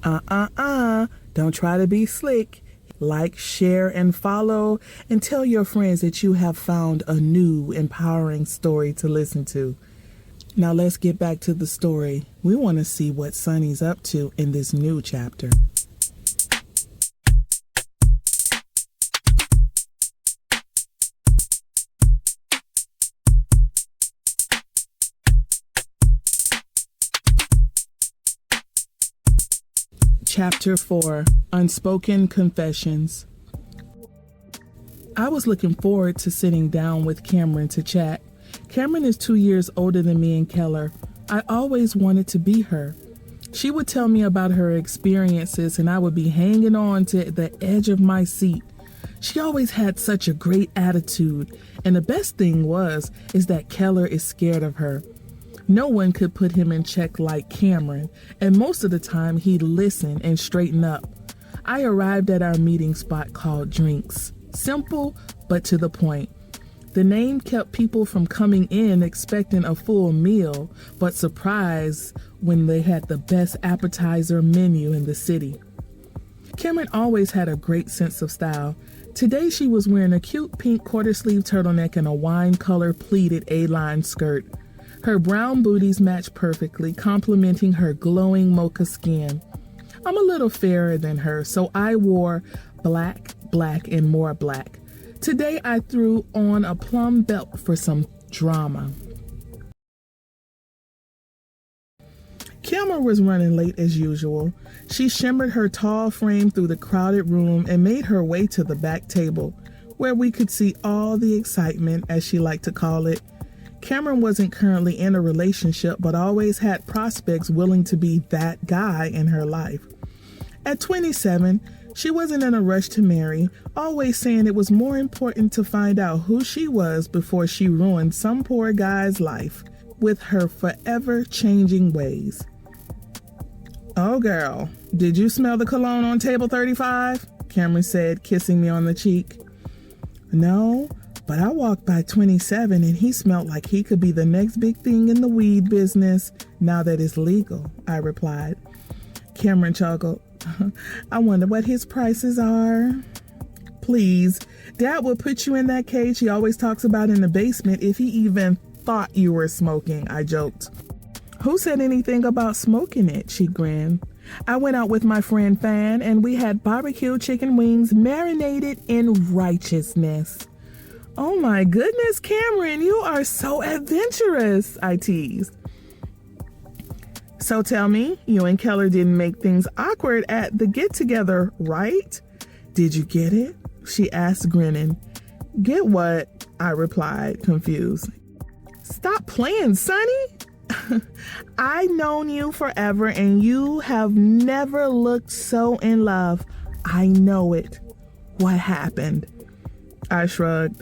Don't try to be slick. Like, share, and follow, and tell your friends that you have found a new, empowering story to listen to. Now let's get back to the story. We want to see what Sunny's up to in this new chapter. Chapter 4, Unspoken Confessions. I was looking forward to sitting down with Kamren to chat. Kamren is 2 years older than me and Keller. I always wanted to be her. She would tell me about her experiences and I would be hanging on to the edge of my seat. She always had such a great attitude, and the best thing is that Keller is scared of her. No one could put him in check like Kamren, and most of the time he'd listen and straighten up. I arrived at our meeting spot called Drinks. Simple, but to the point. The name kept people from coming in expecting a full meal, but surprised when they had the best appetizer menu in the city. Kamren always had a great sense of style. Today she was wearing a cute pink quarter-sleeve turtleneck and a wine-colored pleated A-line skirt. Her brown booties matched perfectly, complementing her glowing mocha skin. I'm a little fairer than her, so I wore black, and more black. Today I threw on a plum belt for some drama. Keller was running late as usual. She shimmered her tall frame through the crowded room and made her way to the back table, where we could see all the excitement, as she liked to call it. Kamren wasn't currently in a relationship, but always had prospects willing to be that guy in her life. At 27, she wasn't in a rush to marry, always saying it was more important to find out who she was before she ruined some poor guy's life with her forever changing ways. "Oh, girl, did you smell the cologne on table 35? Kamren said, kissing me on the cheek. "No, but I walked by 27 and he smelled like he could be the next big thing in the weed business now that it's legal," I replied. Kamren chuckled. "I wonder what his prices are." "Please, Dad would put you in that cage he always talks about in the basement if he even thought you were smoking," I joked. "Who said anything about smoking it?" she grinned. "I went out with my friend Fan and we had barbecue chicken wings marinated in righteousness." "Oh my goodness, Kamren, you are so adventurous," I teased. "So tell me, you and Keller didn't make things awkward at the get-together, right?" "Did you get it?" she asked, grinning. "Get what?" I replied, confused. "Stop playing, Sonny." "I've known you forever and you have never looked so in love. I know it. What happened?" I shrugged.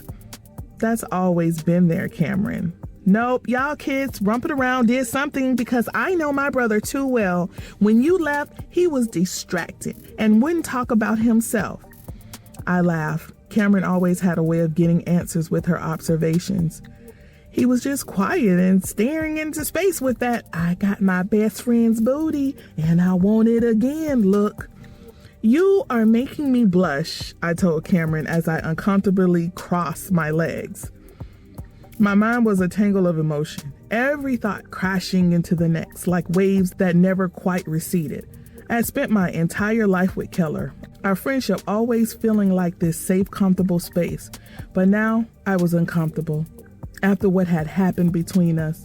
"That's always been there, Kamren." "Nope, y'all kids rumping around did something because I know my brother too well. When you left, he was distracted and wouldn't talk about himself." I laughed. Kamren always had a way of getting answers with her observations. "He was just quiet and staring into space with that 'I got my best friend's booty and I want it again' look." "You are making me blush," I told Kamren as I uncomfortably crossed my legs. My mind was a tangle of emotion, every thought crashing into the next like waves that never quite receded. I had spent my entire life with Keller, our friendship always feeling like this safe, comfortable space. But now I was uncomfortable. After what had happened between us,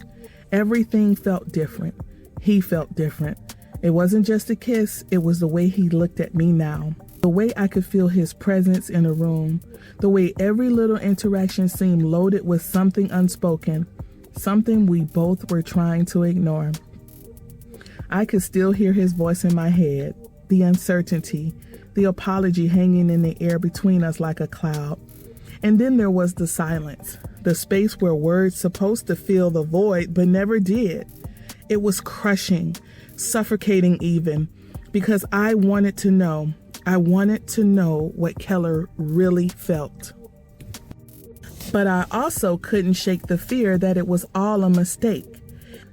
everything felt different. He felt different. It wasn't just a kiss, it was the way he looked at me now. The way I could feel his presence in a room. The way every little interaction seemed loaded with something unspoken. Something we both were trying to ignore. I could still hear his voice in my head. The uncertainty. The apology hanging in the air between us like a cloud. And then there was the silence. The space where words supposed to fill the void but never did. It was crushing. Suffocating even. Because I wanted to know. I wanted to know what Keller really felt. But I also couldn't shake the fear that it was all a mistake,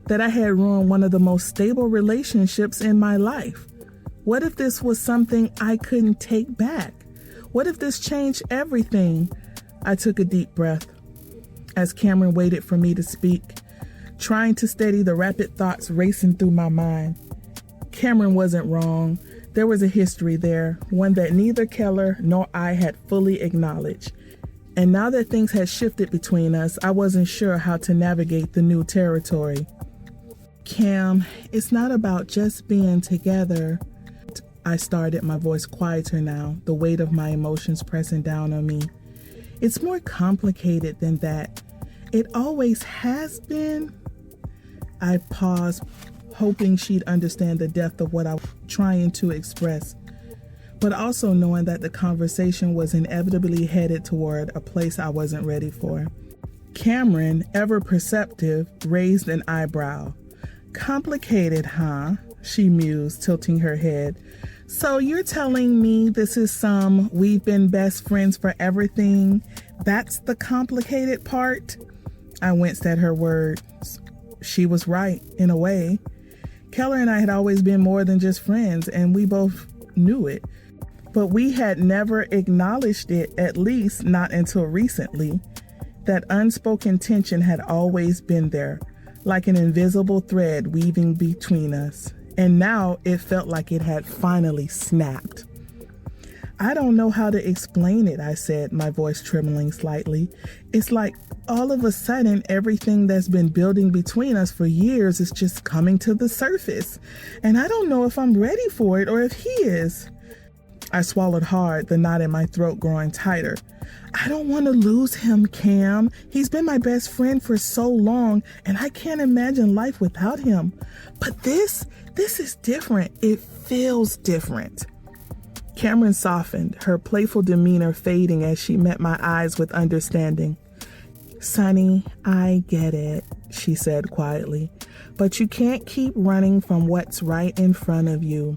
that I had ruined one of the most stable relationships in my life. What if this was something I couldn't take back? What if this changed everything? I took a deep breath as Kamren waited for me to speak, trying to steady the rapid thoughts racing through my mind. Kamren wasn't wrong. There was a history there, one that neither Keller nor I had fully acknowledged. And now that things had shifted between us, I wasn't sure how to navigate the new territory. Cam, it's not about just being together. I started, my voice quieter now, the weight of my emotions pressing down on me. It's more complicated than that. It always has been. I paused, hoping she'd understand the depth of what I was trying to express, but also knowing that the conversation was inevitably headed toward a place I wasn't ready for. Kamren, ever perceptive, raised an eyebrow. Complicated, huh? She mused, tilting her head. So you're telling me this is some we've been best friends for everything? That's the complicated part? I winced at her words. She was right, in a way. Keller and I had always been more than just friends, and we both knew it. But we had never acknowledged it, at least not until recently. That unspoken tension had always been there, like an invisible thread weaving between us. And now it felt like it had finally snapped. I don't know how to explain it, I said, my voice trembling slightly. It's like all of a sudden everything that's been building between us for years is just coming to the surface. And I don't know if I'm ready for it or if he is. I swallowed hard, the knot in my throat growing tighter. I don't want to lose him, Cam. He's been my best friend for so long, and I can't imagine life without him. But this is different. It feels different. Kamren softened, her playful demeanor fading as she met my eyes with understanding. Sonny, I get it, she said quietly, but you can't keep running from what's right in front of you.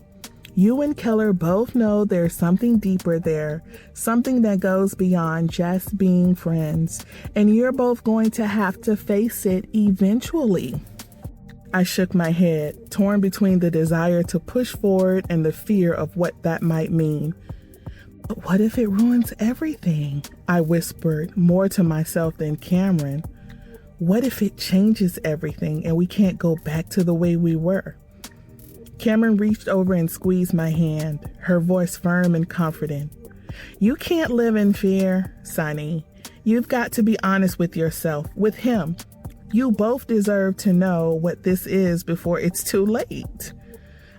You and Keller both know there's something deeper there, something that goes beyond just being friends, and you're both going to have to face it eventually. I shook my head, torn between the desire to push forward and the fear of what that might mean. But what if it ruins everything? I whispered, more to myself than Kamren. What if it changes everything and we can't go back to the way we were? Kamren reached over and squeezed my hand, her voice firm and comforting. You can't live in fear, Sonny. You've got to be honest with yourself, with him. You both deserve to know what this is before it's too late.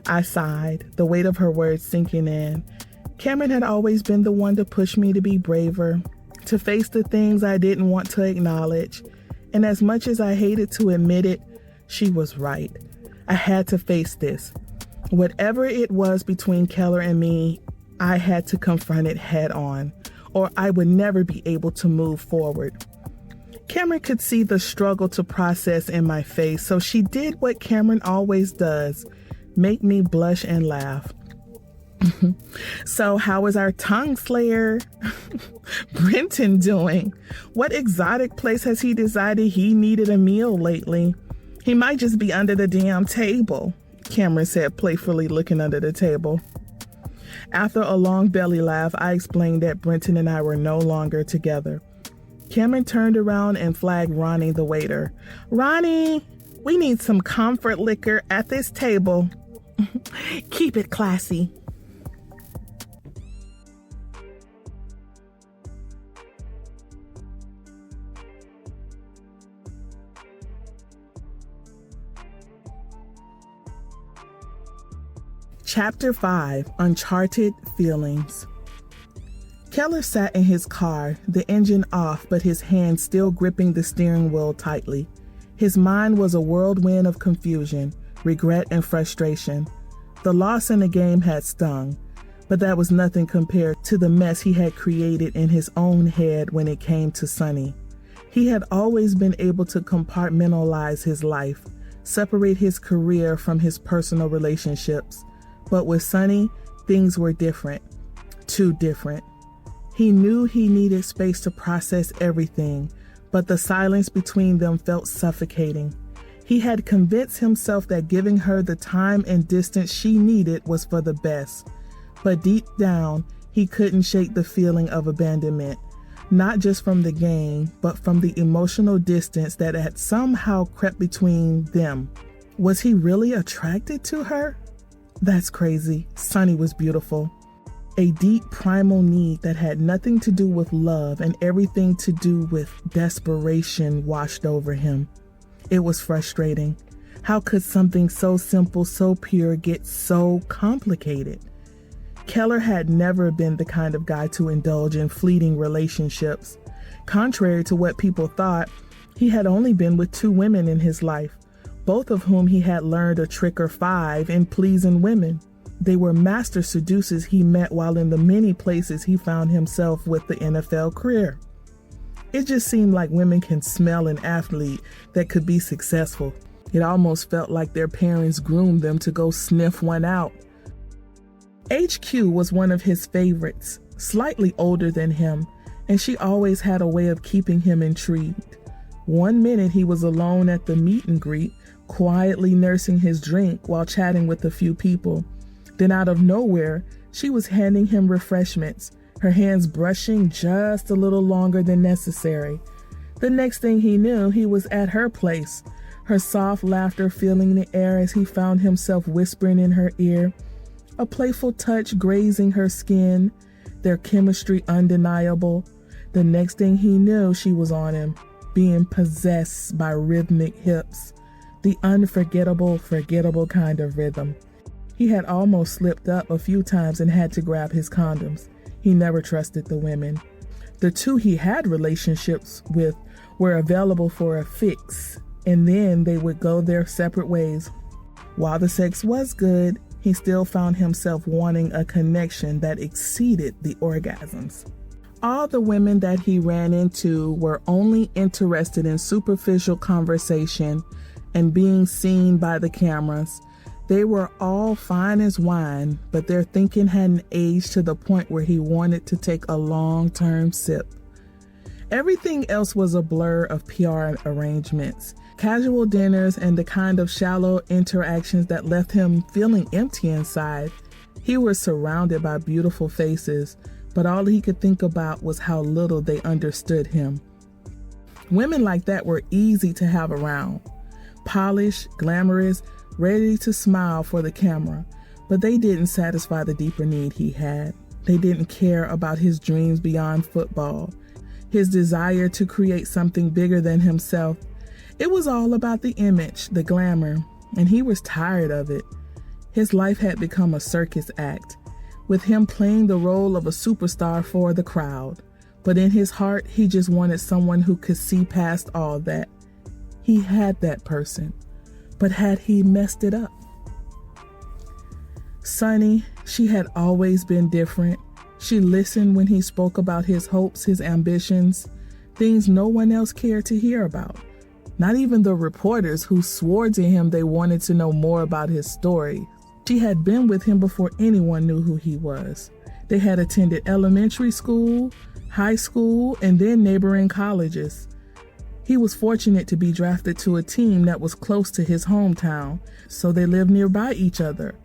I sighed, the weight of her words sinking in. Kamren had always been the one to push me to be braver, to face the things I didn't want to acknowledge. And as much as I hated to admit it, she was right. I had to face this. Whatever it was between Keller and me, I had to confront it head on, or I would never be able to move forward. Kamren could see the struggle to process in my face, so she did what Kamren always does, make me blush and laugh. So how is our tongue slayer, Brenton, doing? What exotic place has he decided he needed a meal lately? He might just be under the damn table, Kamren said playfully, looking under the table. After a long belly laugh, I explained that Brenton and I were no longer together. Kamren turned around and flagged Ronnie, the waiter. Ronnie, we need some comfort liquor at this table. Keep it classy. Chapter 5, Uncharted Feelings. Keller sat in his car, the engine off, but his hand still gripping the steering wheel tightly. His mind was a whirlwind of confusion, regret, and frustration. The loss in the game had stung, but that was nothing compared to the mess he had created in his own head when it came to Sonny. He had always been able to compartmentalize his life, separate his career from his personal relationships. But with Sonny, things were different. Too different. He knew he needed space to process everything, but the silence between them felt suffocating. He had convinced himself that giving her the time and distance she needed was for the best. But deep down, he couldn't shake the feeling of abandonment, not just from the game, but from the emotional distance that had somehow crept between them. Was he really attracted to her? That's crazy. Sunny was beautiful. A deep primal need that had nothing to do with love and everything to do with desperation washed over him. It was frustrating. How could something so simple, so pure get so complicated? Keller had never been the kind of guy to indulge in fleeting relationships. Contrary to what people thought, he had only been with 2 women in his life, both of whom he had learned a trick or 5 in pleasing women. They were master seducers he met while in the many places he found himself with the NFL career. It just seemed like women can smell an athlete that could be successful. It almost felt like their parents groomed them to go sniff one out. HQ was one of his favorites, slightly older than him, and she always had a way of keeping him intrigued. One minute he was alone at the meet and greet, quietly nursing his drink while chatting with a few people. Then out of nowhere, she was handing him refreshments, her hands brushing just a little longer than necessary. The next thing he knew, he was at her place, her soft laughter filling the air as he found himself whispering in her ear, a playful touch grazing her skin, their chemistry undeniable. The next thing he knew, she was on him, being possessed by rhythmic hips, the unforgettable, forgettable kind of rhythm. He had almost slipped up a few times and had to grab his condoms. He never trusted the women. The 2 he had relationships with were available for a fix, and then they would go their separate ways. While the sex was good, he still found himself wanting a connection that exceeded the orgasms. All the women that he ran into were only interested in superficial conversation and being seen by the cameras. They were all fine as wine, but their thinking hadn't aged to the point where he wanted to take a long-term sip. Everything else was a blur of PR arrangements, casual dinners, and the kind of shallow interactions that left him feeling empty inside. He was surrounded by beautiful faces, but all he could think about was how little they understood him. Women like that were easy to have around. Polished, glamorous, ready to smile for the camera, but they didn't satisfy the deeper need he had. They didn't care about his dreams beyond football, his desire to create something bigger than himself. It was all about the image, the glamour, and he was tired of it. His life had become a circus act, with him playing the role of a superstar for the crowd. But in his heart, he just wanted someone who could see past all that. He had that person. But had he messed it up? Sunny, she had always been different. She listened when he spoke about his hopes, his ambitions, things no one else cared to hear about. Not even the reporters who swore to him they wanted to know more about his story. She had been with him before anyone knew who he was. They had attended elementary school, high school, and then neighboring colleges. He was fortunate to be drafted to a team that was close to his hometown, so they lived nearby each other.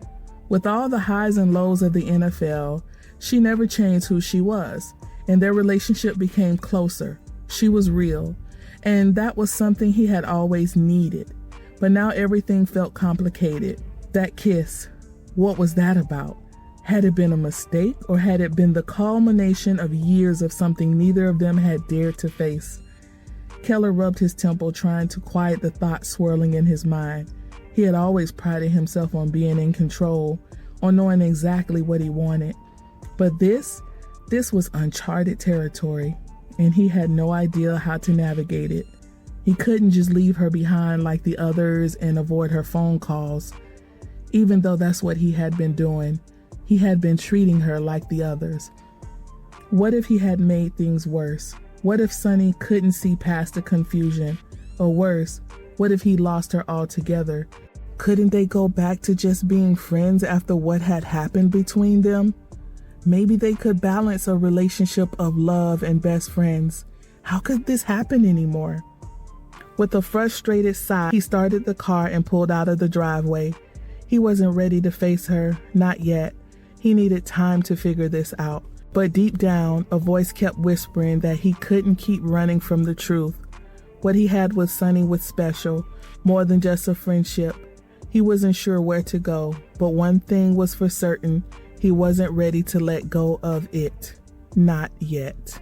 With all the highs and lows of the NFL, she never changed who she was, and their relationship became closer. She was real, and that was something he had always needed. But now everything felt complicated. That kiss, what was that about? Had it been a mistake, or had it been the culmination of years of something neither of them had dared to face? Keller rubbed his temple, trying to quiet the thoughts swirling in his mind. He had always prided himself on being in control, on knowing exactly what he wanted. But this was uncharted territory, and he had no idea how to navigate it. He couldn't just leave her behind like the others and avoid her phone calls. Even though that's what he had been doing, he had been treating her like the others. What if he had made things worse? What if Sunny couldn't see past the confusion? Or worse, what if he lost her altogether? Couldn't they go back to just being friends after what had happened between them? Maybe they could balance a relationship of love and best friends. How could this happen anymore? With a frustrated sigh, he started the car and pulled out of the driveway. He wasn't ready to face her, not yet. He needed time to figure this out. But deep down, a voice kept whispering that he couldn't keep running from the truth. What he had with Sonny was special, more than just a friendship. He wasn't sure where to go, but one thing was for certain, he wasn't ready to let go of it. Not yet.